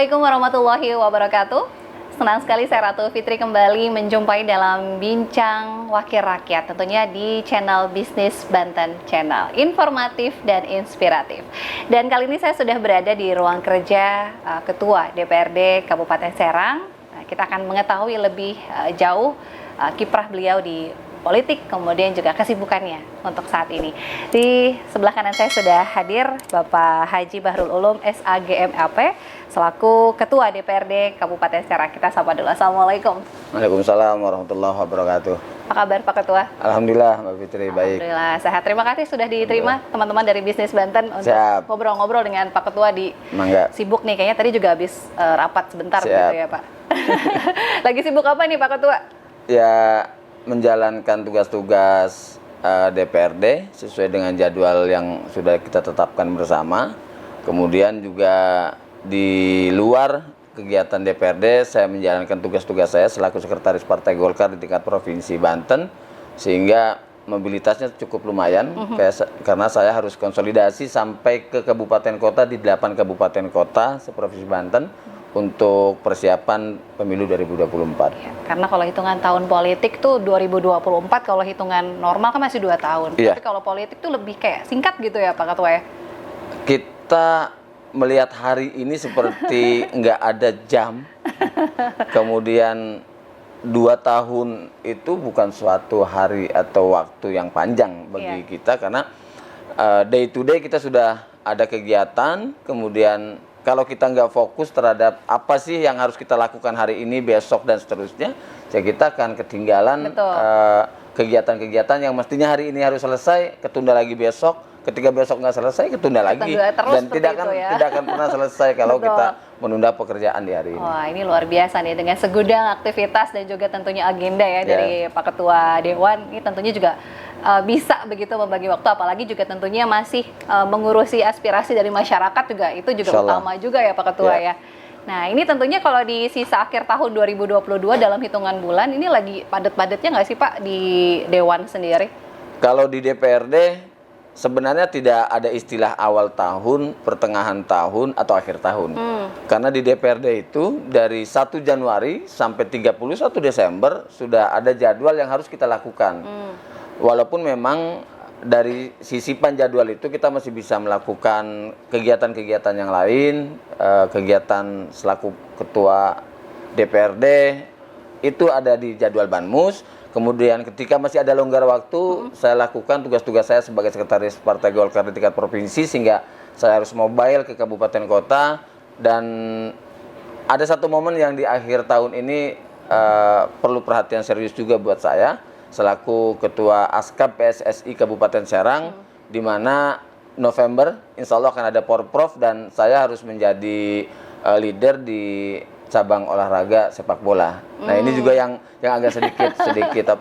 Assalamualaikum warahmatullahi wabarakatuh. Senang sekali saya Ratu Fitri kembali menjumpai dalam Bincang Wakil Rakyat, tentunya di channel Bisnis Banten Channel, informatif dan inspiratif. Dan kali ini saya sudah berada di ruang kerja Ketua DPRD Kabupaten Serang. Kita akan mengetahui lebih jauh kiprah beliau di politik, kemudian juga kesibukannya untuk saat ini. Di sebelah kanan saya sudah hadir Bapak Haji Bahrul Ulum SAGMAP selaku Ketua DPRD Kabupaten Serang. Kita sapa dulu. Assalamualaikum. Waalaikumsalam warahmatullahi wabarakatuh. Apa kabar Pak Ketua? Alhamdulillah Mbak Fitri, baik. Alhamdulillah sehat. Terima kasih sudah diterima teman-teman dari Bisnis Banten untuk ngobrol-ngobrol dengan Pak Ketua di sibuk nih. Kayaknya tadi juga habis rapat sebentar gitu ya Pak. Lagi sibuk apa nih Pak Ketua? Ya, menjalankan tugas-tugas DPRD sesuai dengan jadwal yang sudah kita tetapkan bersama. Kemudian juga di luar kegiatan DPRD, saya menjalankan tugas-tugas saya selaku Sekretaris Partai Golkar di tingkat Provinsi Banten, sehingga mobilitasnya cukup lumayan, karena saya harus konsolidasi sampai ke kabupaten kota di 8 kabupaten kota seprovinsi Banten untuk persiapan pemilu 2024. Ya, karena kalau hitungan tahun politik tuh 2024, kalau hitungan normal kan masih 2 tahun. Ya. Tapi kalau politik tuh lebih kayak singkat gitu ya Pak Ketua ya? Kita melihat hari ini seperti nggak ada jam. Kemudian 2 tahun itu bukan suatu hari atau waktu yang panjang bagi kita, karena day to day kita sudah ada kegiatan. Kemudian kalau kita nggak fokus terhadap apa sih yang harus kita lakukan hari ini, besok, dan seterusnya, ya kita akan ketinggalan kegiatan-kegiatan yang mestinya hari ini harus selesai, ketunda lagi besok. Ketika besok nggak selesai, ketunda lagi. Dan tidak akan pernah selesai kalau kita menunda pekerjaan di hari ini. Wah, ini luar biasa nih, dengan segudang aktivitas dan juga tentunya agenda ya dari Pak Ketua Dewan. Ini tentunya juga bisa begitu membagi waktu, apalagi juga tentunya masih mengurusi aspirasi dari masyarakat juga, itu juga utama juga ya Pak Ketua ya. Nah, ini tentunya kalau di sisa akhir tahun 2022 dalam hitungan bulan, ini lagi padat-padatnya nggak sih Pak di Dewan sendiri? Kalau di DPRD sebenarnya tidak ada istilah awal tahun, pertengahan tahun, atau akhir tahun. Karena di DPRD itu dari 1 Januari sampai 31 Desember sudah ada jadwal yang harus kita lakukan. Walaupun memang dari sisipan jadwal itu kita masih bisa melakukan kegiatan-kegiatan yang lain, kegiatan selaku Ketua DPRD itu ada di jadwal Banmus. Kemudian ketika masih ada longgar waktu, saya lakukan tugas-tugas saya sebagai Sekretaris Partai Golkar di tingkat provinsi, sehingga saya harus mobile ke kabupaten kota. Dan ada satu momen yang di akhir tahun ini perlu perhatian serius juga buat saya selaku Ketua Askab PSSI Kabupaten Serang, di mana November insya Allah akan ada Porprov dan saya harus menjadi leader di cabang olahraga sepak bola. Nah, ini juga yang agak sedikit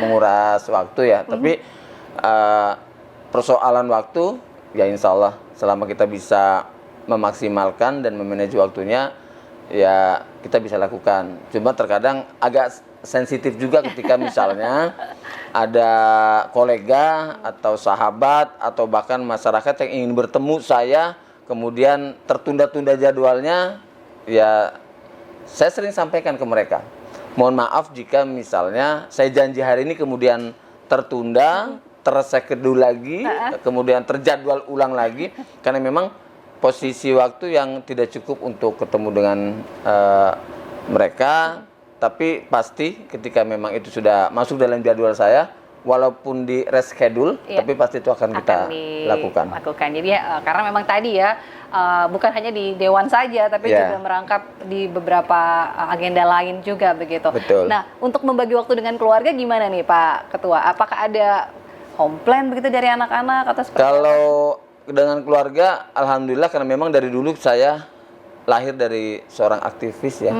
menguras waktu ya. Tapi persoalan waktu ya insya Allah selama kita bisa memaksimalkan dan memanage waktunya, ya kita bisa lakukan. Cuma terkadang agak sensitif juga ketika misalnya ada kolega atau sahabat atau bahkan masyarakat yang ingin bertemu saya, kemudian tertunda-tunda jadwalnya, ya saya sering sampaikan ke mereka, mohon maaf jika misalnya saya janji hari ini kemudian tertunda, terreschedule lagi, kemudian terjadwal ulang lagi, karena memang posisi waktu yang tidak cukup untuk ketemu dengan mereka. Tapi pasti ketika memang itu sudah masuk dalam jadwal saya, walaupun di reschedule, tapi pasti itu akan kita lakukan. Jadi karena memang tadi ya, bukan hanya di Dewan saja, tapi juga merangkap di beberapa agenda lain juga begitu. Betul. Nah, untuk membagi waktu dengan keluarga gimana nih Pak Ketua? Apakah ada komplain begitu dari anak-anak atau seperti Kalau dengan keluarga, alhamdulillah, karena memang dari dulu saya lahir dari seorang aktivis ya.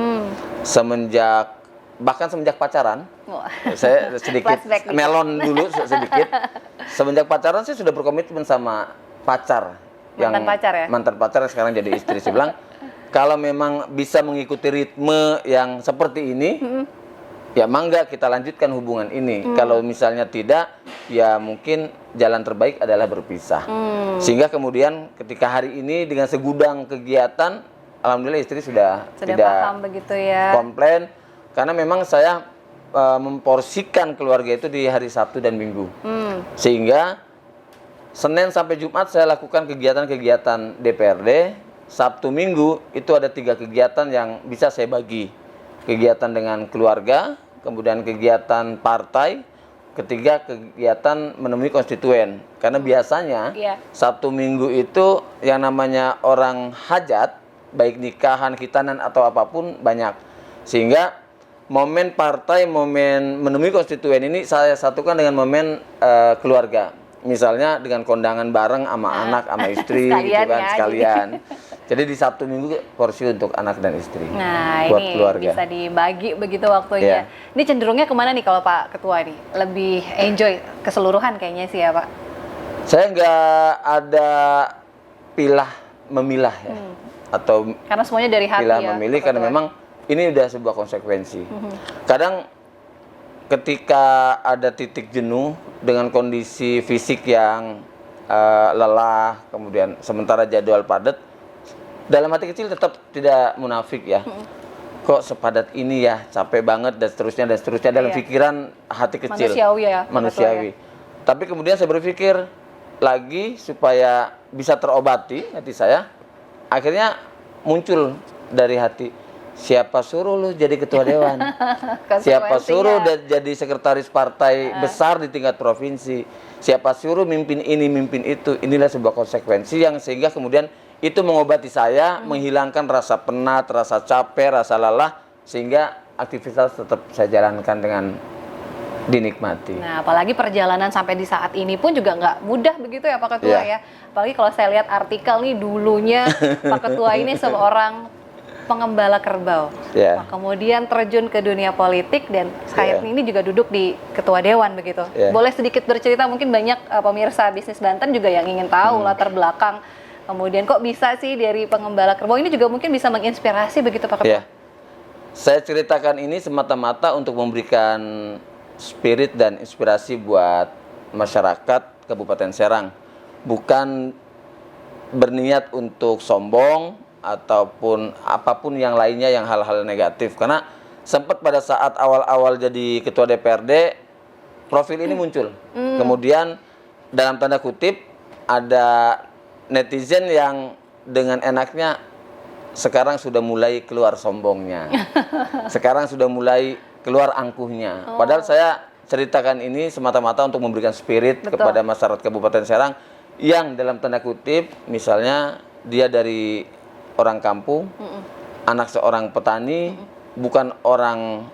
Bahkan semenjak pacaran, saya sedikit melon dulu sedikit. Semenjak pacaran saya sudah berkomitmen sama pacar. Mantan pacar yang sekarang jadi istri. Saya bilang, kalau memang bisa mengikuti ritme yang seperti ini, ya mangga kita lanjutkan hubungan ini. Kalau misalnya tidak, ya mungkin jalan terbaik adalah berpisah. Sehingga kemudian ketika hari ini dengan segudang kegiatan, alhamdulillah istri sudah tidak paham begitu ya. komplain, karena memang saya memporsikan keluarga itu di hari Sabtu dan Minggu. Sehingga Senin sampai Jumat saya lakukan kegiatan-kegiatan DPRD, Sabtu Minggu itu ada 3 kegiatan yang bisa saya bagi. Kegiatan dengan keluarga, kemudian kegiatan partai, ketiga kegiatan menemui konstituen. Karena biasanya Sabtu Minggu itu yang namanya orang hajat, baik nikahan, khitanan atau apapun banyak. Sehingga momen partai, momen menemui konstituen ini saya satukan dengan momen keluarga. Misalnya dengan kondangan bareng sama anak, sama istri, gitu kan, sekalian. Jadi di Sabtu Minggu porsi untuk anak dan istri. Nah, buat ini keluarga. bisa dibagi begitu waktunya. Ini cenderungnya kemana nih kalau Pak Ketua nih? Lebih enjoy keseluruhan kayaknya sih ya Pak? Saya nggak ada memilah ya. Atau karena semuanya dari hati pilih ya. memilih, karena memang ini udah sebuah konsekuensi. Kadang ketika ada titik jenuh dengan kondisi fisik yang lelah, kemudian sementara jadwal padat, dalam hati kecil tetap tidak munafik ya. Kok sepadat ini ya, capek banget dan seterusnya dalam pikiran hati kecil. Manusiawi ya. Manusiawi. Tapi kemudian saya berpikir lagi supaya bisa terobati hati saya. Akhirnya muncul dari hati, siapa suruh lu jadi ketua dewan? Siapa suruh jadi sekretaris partai besar di tingkat provinsi? Siapa suruh mimpin ini, mimpin itu? Inilah sebuah konsekuensi yang sehingga kemudian itu mengobati saya, menghilangkan rasa penat, rasa capek, rasa lelah, sehingga aktivitas tetap saya jalankan dengan dinikmati. Nah, apalagi perjalanan sampai di saat ini pun juga nggak mudah begitu ya Pak Ketua ya. Apalagi kalau saya lihat artikel nih, dulunya Pak Ketua ini seorang pengembala kerbau. Nah, kemudian terjun ke dunia politik dan saat ini juga duduk di ketua dewan begitu. Boleh sedikit bercerita, mungkin banyak pemirsa bisnis Banten juga yang ingin tahu latar belakang. Kemudian kok bisa sih dari pengembala kerbau ini juga mungkin bisa menginspirasi begitu Pak Ketua? Saya ceritakan ini semata-mata untuk memberikan spirit dan inspirasi buat masyarakat Kabupaten Serang. Bukan berniat untuk sombong ataupun apapun yang lainnya yang hal-hal negatif. Karena sempat pada saat awal-awal jadi ketua DPRD, profil ini muncul. Kemudian dalam tanda kutip ada netizen yang dengan enaknya sekarang sudah mulai keluar sombongnya. Sekarang sudah mulai keluar angkuhnya. Padahal saya ceritakan ini semata-mata untuk memberikan spirit kepada masyarakat Kabupaten Serang yang dalam tanda kutip, misalnya dia dari orang kampung, anak seorang petani, bukan orang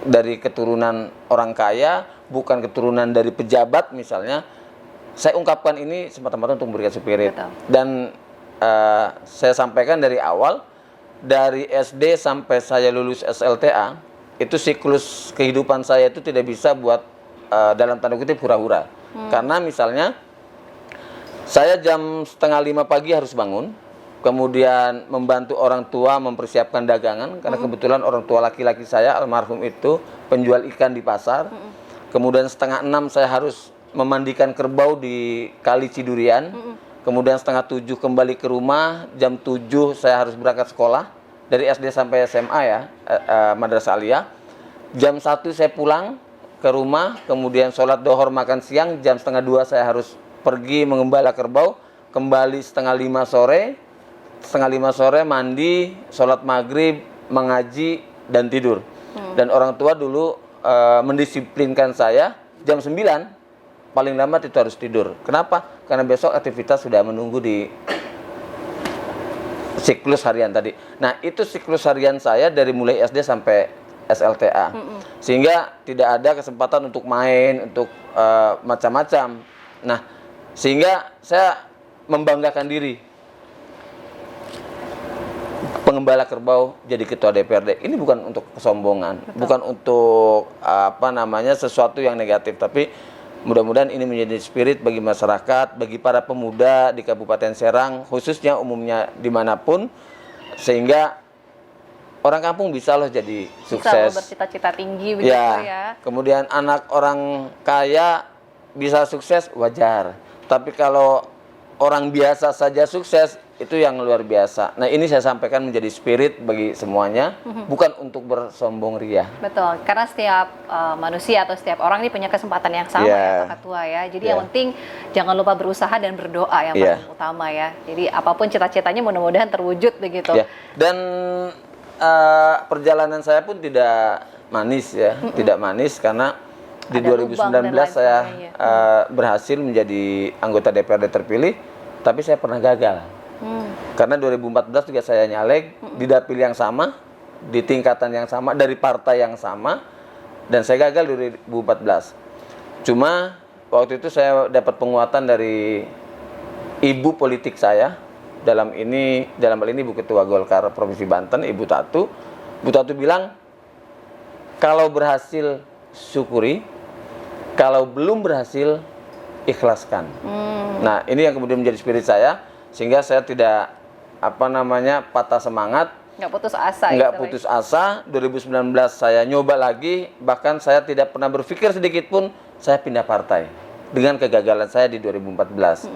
dari keturunan orang kaya, bukan keturunan dari pejabat misalnya. Saya ungkapkan ini semata-mata untuk memberikan spirit. Dan saya sampaikan dari awal, dari SD sampai saya lulus SLTA, itu siklus kehidupan saya itu tidak bisa buat dalam tanda kutip hura-hura. Karena misalnya saya jam 4:30 pagi harus bangun, kemudian membantu orang tua mempersiapkan dagangan, karena kebetulan orang tua laki-laki saya almarhum itu penjual ikan di pasar. Kemudian 5:30 saya harus memandikan kerbau di Kali Cidurian. Kemudian 6:30 kembali ke rumah, jam 7 saya harus berangkat sekolah dari SD sampai SMA ya, Madrasah Aliyah. Jam 1 saya pulang ke rumah, kemudian sholat dohor makan siang, jam 1:30 saya harus pergi mengembala kerbau, kembali 4:30 sore, 4:30 sore mandi, sholat maghrib, mengaji dan tidur. Dan orang tua dulu mendisiplinkan saya jam 9 paling lambat itu harus tidur. Kenapa? Karena besok aktivitas sudah menunggu di siklus harian tadi. Nah, itu siklus harian saya dari mulai SD sampai SLTA. Sehingga tidak ada kesempatan untuk main, untuk macam-macam. Nah, sehingga saya membanggakan diri. Pengembala kerbau jadi ketua DPRD. Ini bukan untuk kesombongan, bukan untuk sesuatu yang negatif, tapi mudah-mudahan ini menjadi spirit bagi masyarakat, bagi para pemuda di Kabupaten Serang, khususnya umumnya dimanapun, sehingga orang kampung bisa loh jadi sukses. Bisa bercita-cita tinggi begitu ya. Kemudian anak orang kaya bisa sukses, wajar. Tapi kalau orang biasa saja sukses, itu yang luar biasa. Nah, ini saya sampaikan menjadi spirit bagi semuanya, bukan untuk bersombong ria. Betul, karena setiap manusia atau setiap orang ini punya kesempatan yang sama ya Pak Ketua ya. Jadi yang penting jangan lupa berusaha dan berdoa yang paling utama ya. Jadi apapun cita-citanya mudah-mudahan terwujud begitu. Dan perjalanan saya pun tidak manis ya, tidak manis karena di 2019 saya berhasil menjadi anggota DPRD terpilih, tapi saya pernah gagal. Karena 2014 juga saya nyalek di dapil yang sama, di tingkatan yang sama, dari partai yang sama, dan saya gagal 2014. Cuma waktu itu saya dapat penguatan dari ibu politik saya, dalam hal ini Ibu Ketua Golkar Provinsi Banten, Ibu Tatu. Ibu Tatu bilang, kalau berhasil syukuri, kalau belum berhasil ikhlaskan. Nah, ini yang kemudian menjadi spirit saya, sehingga saya tidak patah semangat, nggak putus asa. Nggak putus asa. 2019 saya nyoba lagi, bahkan saya tidak pernah berpikir sedikit pun saya pindah partai dengan kegagalan saya di 2014.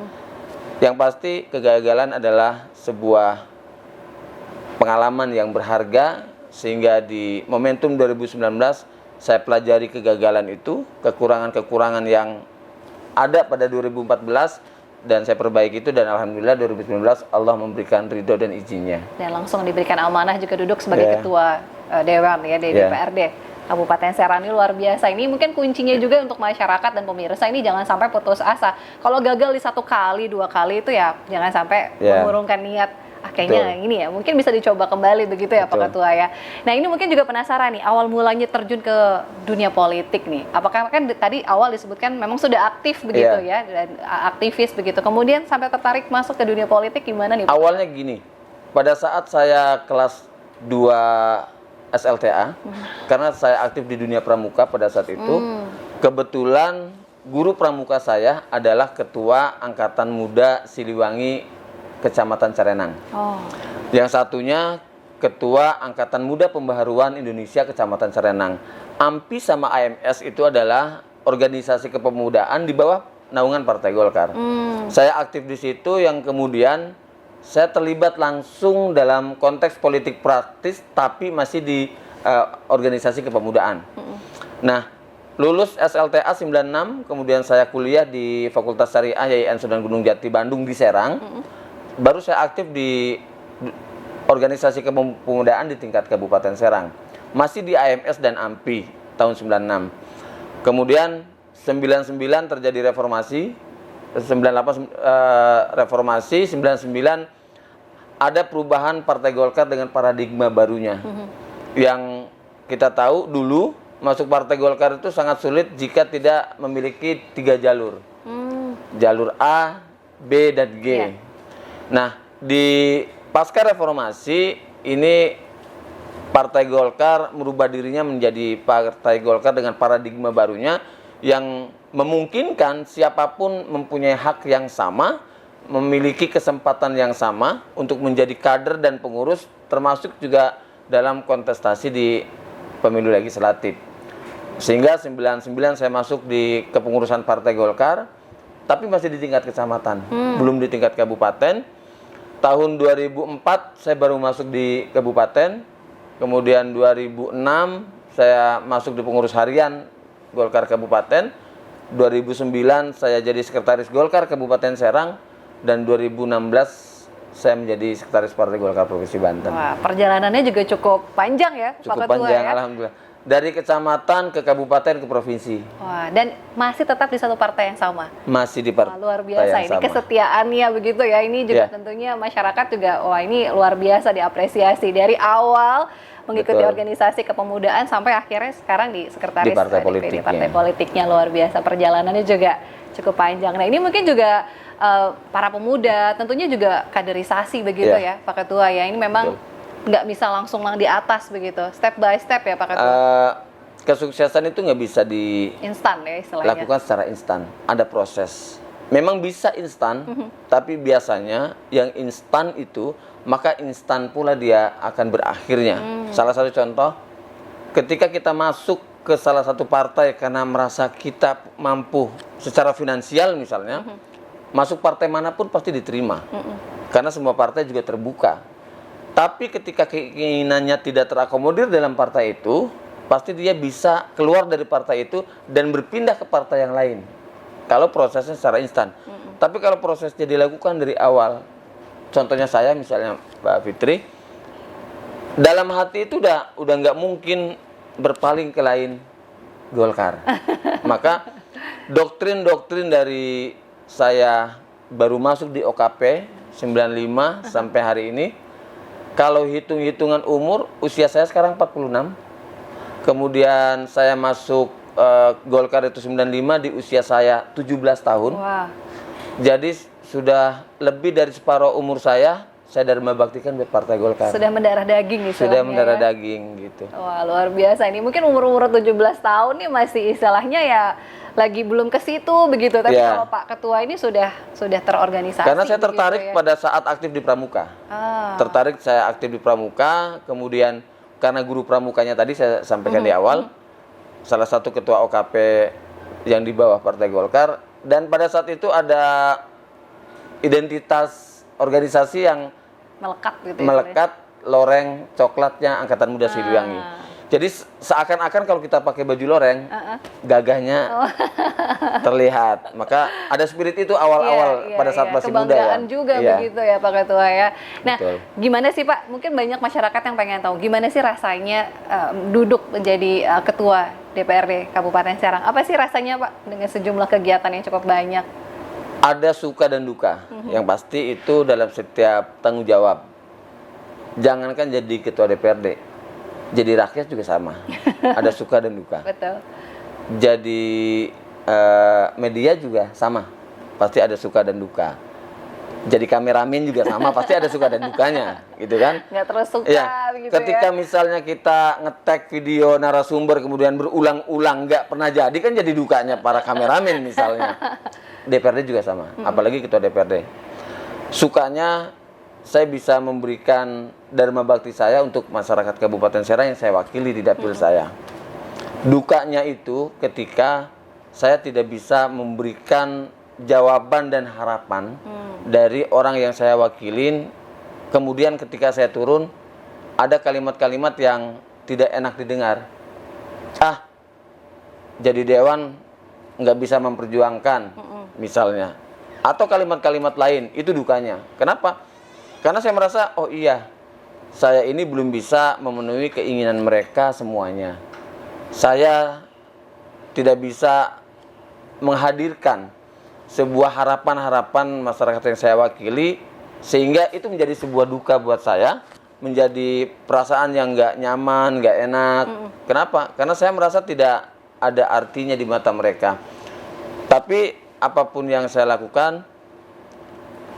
Yang pasti kegagalan adalah sebuah pengalaman yang berharga, sehingga di momentum 2019 saya pelajari kegagalan itu, kekurangan-kekurangan yang ada pada 2014, dan saya perbaiki itu, dan alhamdulillah 2019 Allah memberikan ridho dan izinnya. Dan langsung diberikan amanah juga duduk sebagai ketua dewan ya di DPRD Kabupaten Serang. Ini luar biasa. Ini mungkin kuncinya juga untuk masyarakat dan pemirsa ini, jangan sampai putus asa. Kalau gagal di 1 kali, 2 kali itu ya jangan sampai mengurungkan niat. Kayaknya ini ya mungkin bisa dicoba kembali begitu ya Pak Ketua ya. Nah, ini mungkin juga penasaran nih, awal mulanya terjun ke dunia politik nih, apakah kan tadi awal disebutkan memang sudah aktif begitu ya, dan aktivis begitu, kemudian sampai tertarik masuk ke dunia politik gimana nih Pak? Awalnya gini, pada saat saya kelas 2 SLTA, karena saya aktif di dunia pramuka pada saat itu, kebetulan guru pramuka saya adalah ketua Angkatan Muda Siliwangi Kecamatan Carenang. Yang satunya Ketua Angkatan Muda Pembaharuan Indonesia Kecamatan Carenang. AMPI sama AMS itu adalah organisasi kepemudaan di bawah naungan Partai Golkar. Saya aktif di situ, yang kemudian saya terlibat langsung dalam konteks politik praktis, tapi masih di organisasi kepemudaan. Nah, lulus SLTA 96, kemudian saya kuliah di Fakultas Syariah YIN Sunan Gunung Jati Bandung di Serang. Baru saya aktif di organisasi kepemudaan di tingkat Kabupaten Serang. Masih di AMS dan AMPI tahun 96. Kemudian 99 terjadi reformasi, 98 reformasi, 99 ada perubahan Partai Golkar dengan paradigma barunya. Yang kita tahu dulu masuk Partai Golkar itu sangat sulit jika tidak memiliki 3 jalur. Jalur A, B, dan G. Nah, di pasca reformasi ini Partai Golkar merubah dirinya menjadi Partai Golkar dengan paradigma barunya, yang memungkinkan siapapun mempunyai hak yang sama, memiliki kesempatan yang sama untuk menjadi kader dan pengurus, termasuk juga dalam kontestasi di pemilu legislatif. Sehingga 99 saya masuk di kepengurusan Partai Golkar, tapi masih di tingkat kecamatan, belum di tingkat kabupaten. Tahun 2004 saya baru masuk di kabupaten, kemudian 2006 saya masuk di pengurus harian Golkar Kabupaten, 2009 saya jadi sekretaris Golkar Kabupaten Serang, dan 2016 saya menjadi sekretaris Partai Golkar Provinsi Banten. Wah, perjalanannya juga cukup panjang ya Pak Ketua. Cukup panjang ya? Alhamdulillah. Dari kecamatan ke kabupaten ke provinsi. Wah, dan masih tetap di satu partai yang sama. Masih di partai. Luar biasa ini sama. Kesetiaannya begitu ya. Ini juga tentunya masyarakat juga, wah ini luar biasa diapresiasi dari awal mengikuti organisasi kepemudaan sampai akhirnya sekarang di sekretaris di partai politik. Partai politiknya luar biasa, perjalanannya juga cukup panjang. Nah, ini mungkin juga para pemuda tentunya juga kaderisasi begitu ya Pak Ketua ya. Ini memang nggak bisa langsung di atas begitu, step by step ya Pak Ketua. Kesuksesan itu nggak bisa instan ya istilahnya. Lakukan secara instan, ada proses. Memang bisa instan, tapi biasanya yang instan itu, maka instan pula dia akan berakhirnya. Salah satu contoh, ketika kita masuk ke salah satu partai karena merasa kita mampu secara finansial misalnya, masuk partai manapun pasti diterima. Karena semua partai juga terbuka. Tapi ketika keinginannya tidak terakomodir dalam partai itu, pasti dia bisa keluar dari partai itu dan berpindah ke partai yang lain. Kalau prosesnya secara instan. Tapi kalau prosesnya dilakukan dari awal, contohnya saya misalnya Mbak Fitri, dalam hati itu udah nggak mungkin berpaling ke lain Golkar. Maka doktrin-doktrin dari saya baru masuk di OKP 95 sampai hari ini, kalau hitung-hitungan umur, usia saya sekarang 46. Kemudian saya masuk Golkar itu 95 di usia saya 17 tahun. Wah. Jadi sudah lebih dari separuh umur saya dharma baktikan buat Partai Golkar. Sudah mendarah daging istilahnya. Sudah mendarah ya? daging gitu. Wah, luar biasa. Ini mungkin umur-umur 17 tahun nih masih istilahnya ya lagi belum ke situ begitu. Tapi Ya. kalau Pak Ketua ini sudah terorganisasi. Karena saya begitu tertarik ya? pada saat aktif di Pramuka. Tertarik saya aktif di Pramuka, kemudian karena guru Pramukanya tadi saya sampaikan di awal, salah satu ketua OKP yang di bawah Partai Golkar, dan pada saat itu ada identitas organisasi yang melekat gitu. melekat loreng coklatnya Angkatan Muda Siliwangi. Jadi seakan-akan kalau kita pakai baju loreng, gagahnya terlihat. Maka ada spirit itu awal-awal pada saat masih muda ya. Kebanggaan juga begitu ya Pak Ketua ya. Nah, Betul. gimana sih Pak? Mungkin banyak masyarakat yang pengen tahu gimana sih rasanya duduk menjadi ketua DPRD Kabupaten Serang. Apa sih rasanya Pak dengan sejumlah kegiatan yang cukup banyak? Ada suka dan duka. Yang pasti itu dalam setiap tanggung jawab. Jangankan jadi ketua DPRD, jadi rakyat juga sama. Ada suka dan duka. Betul. Jadi media juga sama. Pasti ada suka dan duka. Jadi kameramen juga sama, pasti ada suka dan dukanya, gitu kan? Nggak terus suka Iya. begitu Ketika ya. misalnya kita nge-tag video narasumber kemudian berulang-ulang nggak pernah jadi, kan jadi dukanya para kameramen misalnya. DPRD juga sama, apalagi ketua DPRD. Sukanya saya bisa memberikan dharma bakti saya untuk masyarakat Kabupaten Serang yang saya wakili di dapil saya. Dukanya itu ketika saya tidak bisa memberikan jawaban dan harapan dari orang yang saya wakilin. Kemudian ketika saya turun, ada kalimat-kalimat yang tidak enak didengar. Jadi dewan nggak bisa memperjuangkan, misalnya. Atau kalimat-kalimat lain, itu dukanya. Kenapa? Karena saya merasa, oh iya, saya ini belum bisa memenuhi keinginan mereka semuanya. Saya tidak bisa menghadirkan sebuah harapan-harapan masyarakat yang saya wakili, sehingga itu menjadi sebuah duka buat saya, menjadi perasaan yang nggak nyaman, nggak enak. Kenapa? Karena saya merasa tidak ada artinya di mata mereka. Tapi apapun yang saya lakukan,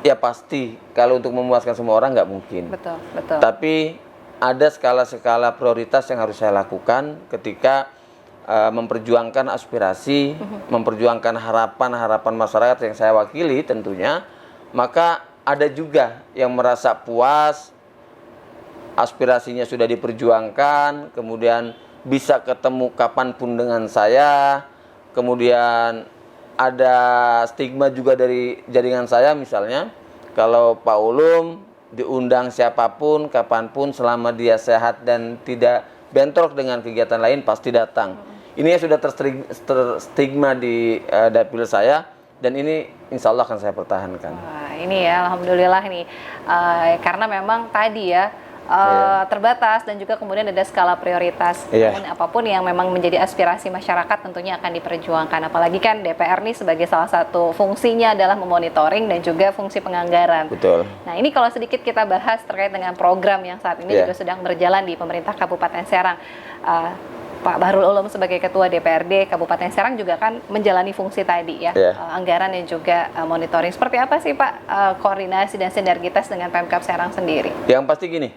ya pasti kalau untuk memuaskan semua orang nggak mungkin. Betul, betul. Tapi ada skala-skala prioritas yang harus saya lakukan ketika memperjuangkan aspirasi, memperjuangkan harapan-harapan masyarakat yang saya wakili tentunya. Maka ada juga yang merasa puas, aspirasinya sudah diperjuangkan, kemudian bisa ketemu kapanpun dengan saya, kemudian ada stigma juga dari jaringan saya, misalnya kalau Pak Ulum diundang siapapun, kapanpun, selama dia sehat dan tidak bentrok dengan kegiatan lain, pasti datang. Ini yang sudah terstigma di dapil saya, dan ini insya Allah akan saya pertahankan. Wah, ini ya alhamdulillah nih, karena memang tadi ya terbatas dan juga kemudian ada skala prioritas. Namun apapun yang memang menjadi aspirasi masyarakat tentunya akan diperjuangkan. Apalagi kan DPR nih sebagai salah satu fungsinya adalah memonitoring dan juga fungsi penganggaran. Betul. Nah, ini kalau sedikit kita bahas terkait dengan program yang saat ini juga sedang berjalan di pemerintah Kabupaten Serang. Pak Bahrul Ulum sebagai Ketua DPRD Kabupaten Serang juga kan menjalani fungsi tadi ya, anggaran dan juga monitoring. Seperti apa sih Pak koordinasi dan sinergitas dengan Pemkab Serang sendiri? Yang pasti gini,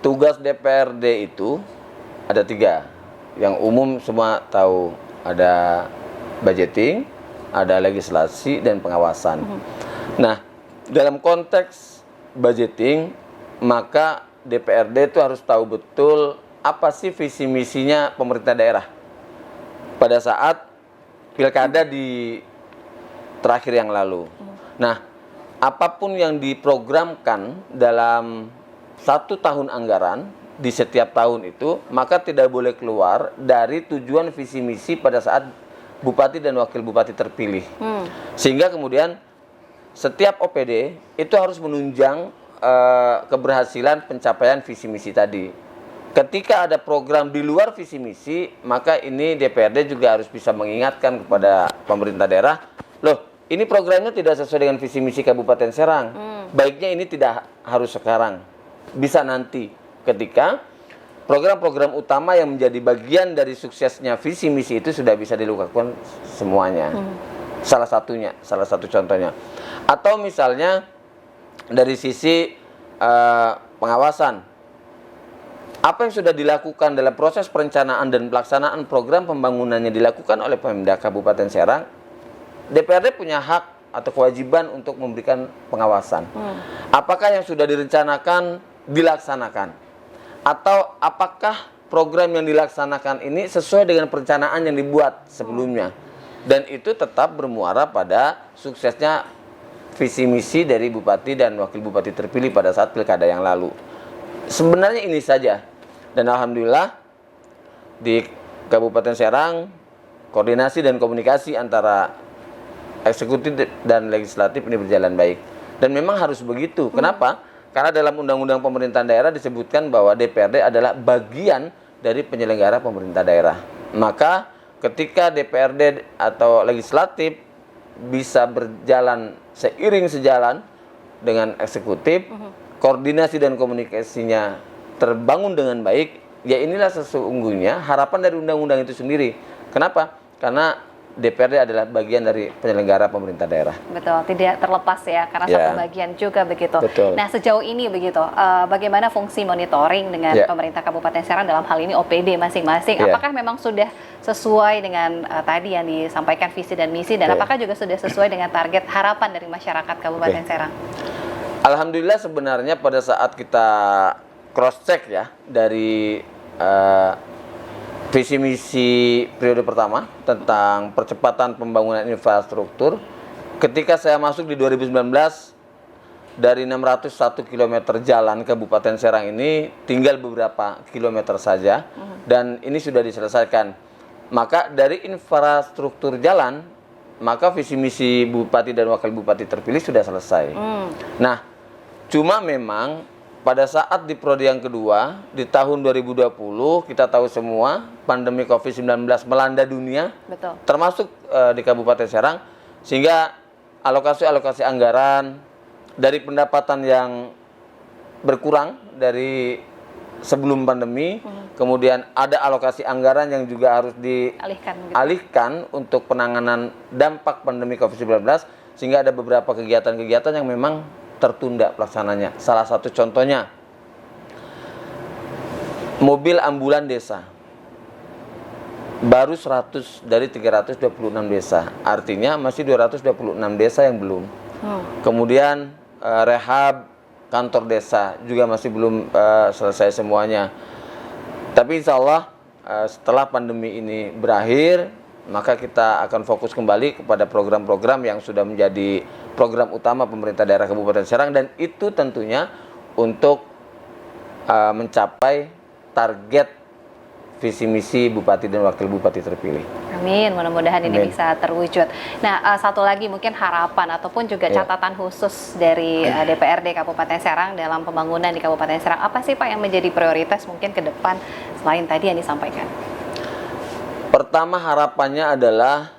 tugas DPRD itu ada 3. Yang umum semua tahu, ada budgeting, ada legislasi, dan pengawasan. Nah, dalam konteks budgeting, maka DPRD itu harus tahu betul apa sih visi misinya pemerintah daerah pada saat pilkada di terakhir yang lalu. Nah, apapun yang diprogramkan dalam 1 tahun anggaran di setiap tahun itu, maka tidak boleh keluar dari tujuan visi misi pada saat bupati dan wakil bupati terpilih. Sehingga kemudian setiap OPD itu harus menunjang keberhasilan pencapaian visi misi tadi. Ketika ada program di luar visi misi, maka ini DPRD juga harus bisa mengingatkan kepada pemerintah daerah, loh, ini programnya tidak sesuai dengan visi misi Kabupaten Serang. Baiknya ini tidak harus sekarang, bisa nanti ketika program-program utama yang menjadi bagian dari suksesnya visi misi itu sudah bisa dilakukan semuanya. Salah satu contohnya. Atau misalnya dari sisi pengawasan. Apa yang sudah dilakukan dalam proses perencanaan dan pelaksanaan program pembangunannya dilakukan oleh Pemda Kabupaten Serang, DPRD punya hak atau kewajiban untuk memberikan pengawasan. Apakah yang sudah direncanakan dilaksanakan? Atau apakah program yang dilaksanakan ini sesuai dengan perencanaan yang dibuat sebelumnya? Dan itu tetap bermuara pada suksesnya visi misi dari bupati dan wakil bupati terpilih pada saat pilkada yang lalu. Sebenarnya ini saja. Dan alhamdulillah di Kabupaten Serang koordinasi dan komunikasi antara eksekutif dan legislatif ini berjalan baik. Dan memang harus begitu. Kenapa? Karena dalam Undang-Undang Pemerintahan Daerah disebutkan bahwa DPRD adalah bagian dari penyelenggara pemerintah daerah. Maka ketika DPRD atau legislatif bisa berjalan seiring sejalan dengan eksekutif, koordinasi dan komunikasinya terbangun dengan baik, ya inilah sesungguhnya harapan dari undang-undang itu sendiri. Kenapa? Karena DPRD adalah bagian dari penyelenggara pemerintah daerah. Betul, tidak terlepas ya, karena satu bagian juga begitu. Betul. Nah, sejauh ini begitu, bagaimana fungsi monitoring dengan pemerintah Kabupaten Serang dalam hal ini OPD masing-masing? Apakah memang sudah sesuai dengan tadi yang disampaikan visi dan misi, dan apakah juga sudah sesuai dengan target harapan dari masyarakat Kabupaten Serang? Alhamdulillah sebenarnya pada saat kita cross check ya dari visi misi periode pertama tentang percepatan pembangunan infrastruktur, ketika saya masuk di 2019, dari 601 km jalan Kabupaten Serang ini tinggal beberapa kilometer saja, dan ini sudah diselesaikan. Maka dari infrastruktur jalan, maka visi misi bupati dan wakil bupati terpilih sudah selesai. Nah, cuma memang pada saat di periode yang kedua, di tahun 2020, kita tahu semua pandemi COVID-19 melanda dunia, termasuk di Kabupaten Serang, sehingga alokasi-alokasi anggaran dari pendapatan yang berkurang dari sebelum pandemi, kemudian ada alokasi anggaran yang juga harus dialihkan untuk penanganan dampak pandemi COVID-19, sehingga ada beberapa kegiatan-kegiatan yang memang tertunda pelaksananya. Salah satu contohnya mobil ambulan desa baru 100 dari 326 desa, artinya masih 226 desa yang belum. Kemudian rehab kantor desa juga masih belum selesai semuanya. Tapi insya Allah setelah pandemi ini berakhir, maka kita akan fokus kembali kepada program-program yang sudah menjadi program utama pemerintah daerah Kabupaten Serang, dan itu tentunya untuk mencapai target visi misi bupati dan wakil bupati terpilih. Amin, mudah-mudahan ini bisa terwujud. Nah, satu lagi mungkin harapan ataupun juga catatan khusus dari DPRD Kabupaten Serang dalam pembangunan di Kabupaten Serang. Apa sih Pak yang menjadi prioritas mungkin ke depan selain tadi yang disampaikan? Pertama, harapannya adalah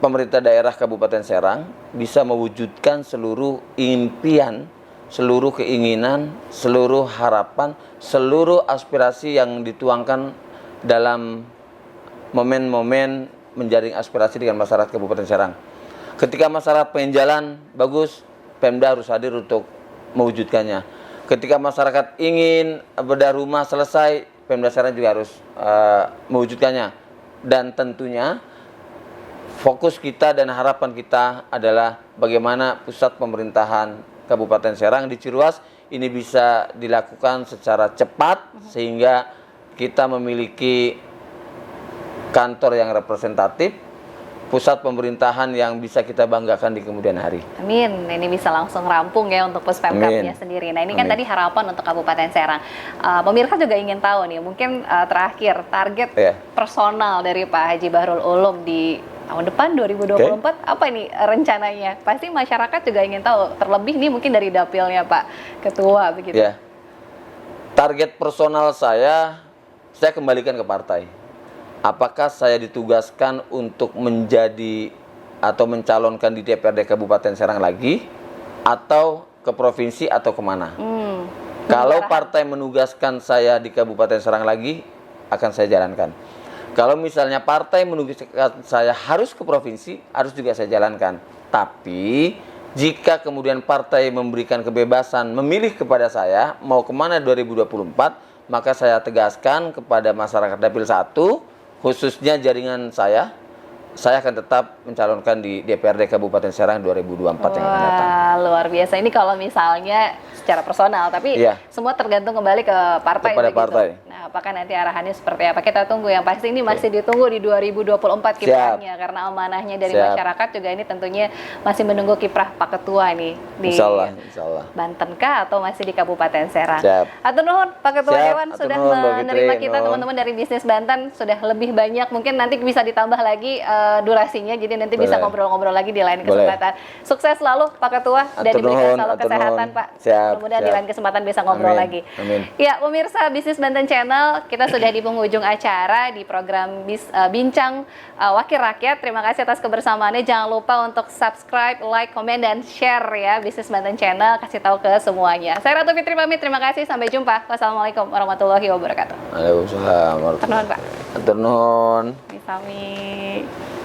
pemerintah daerah Kabupaten Serang bisa mewujudkan seluruh impian, seluruh keinginan, seluruh harapan, seluruh aspirasi yang dituangkan dalam momen-momen menjaring aspirasi dengan masyarakat Kabupaten Serang. Ketika masyarakat pengen jalan bagus, Pemda harus hadir untuk mewujudkannya. Ketika masyarakat ingin bedah rumah selesai, Pemda Serang juga harus mewujudkannya. Dan tentunya fokus kita dan harapan kita adalah bagaimana pusat pemerintahan Kabupaten Serang di Ciruas ini bisa dilakukan secara cepat sehingga kita memiliki kantor yang representatif, pusat pemerintahan yang bisa kita banggakan di kemudian hari. Amin, ini bisa langsung rampung ya untuk Puspemkabnya sendiri. Nah ini kan tadi harapan untuk Kabupaten Serang. Pemirsa juga ingin tahu nih, mungkin terakhir target personal dari Pak Haji Bahrul Ulum di tahun depan 2024 apa ini rencananya? Pasti masyarakat juga ingin tahu, terlebih nih mungkin dari dapilnya Pak Ketua begitu. Ya. Target personal saya kembalikan ke partai. Apakah saya ditugaskan untuk menjadi atau mencalonkan di DPRD Kabupaten Serang lagi, atau ke provinsi atau kemana? Kalau partai menugaskan saya di Kabupaten Serang lagi, akan saya jalankan. Kalau misalnya partai menugaskan saya harus ke provinsi, harus juga saya jalankan. Tapi jika kemudian partai memberikan kebebasan memilih kepada saya mau kemana 2024, maka saya tegaskan kepada masyarakat Dapil 1, khususnya jaringan saya akan tetap mencalonkan di DPRD Kabupaten Serang 2024 yang akan datang. Luar biasa. Ini kalau misalnya secara personal, tapi semua tergantung kembali ke partai. Kepada partai. Nah, apakah nanti arahannya seperti apa? Kita tunggu. Yang pasti ini masih ditunggu di 2024 kiprahnya, karena amanahnya dari masyarakat juga ini tentunya masih menunggu kiprah Pak Ketua nih di Insya Allah. Banten kah atau masih di Kabupaten Serang? Atur nuhun Pak Ketua Dewan sudah menerima kita, teman-teman dari Bisnis Banten sudah lebih banyak. Mungkin nanti bisa ditambah lagi durasinya, jadi nanti bisa ngobrol-ngobrol lagi di lain kesempatan. Sukses selalu Pak Ketua dan diberikan selalu kesehatan Pak. Mudah-mudahan di lain kesempatan bisa ngobrol lagi. Ya pemirsa Bisnis Banten Channel, kita sudah di penghujung acara di program Bincang Wakil Rakyat. Terima kasih atas kebersamaannya. Jangan lupa untuk subscribe, like, komen, dan share ya Bisnis Banten Channel. Kasih tahu ke semuanya. Saya Ratu Fitri pamit. Terima kasih. Sampai jumpa. Wassalamualaikum warahmatullahi wabarakatuh. Waalaikumsalam. Atur nuhun Pak. Atur nuhun. Sami.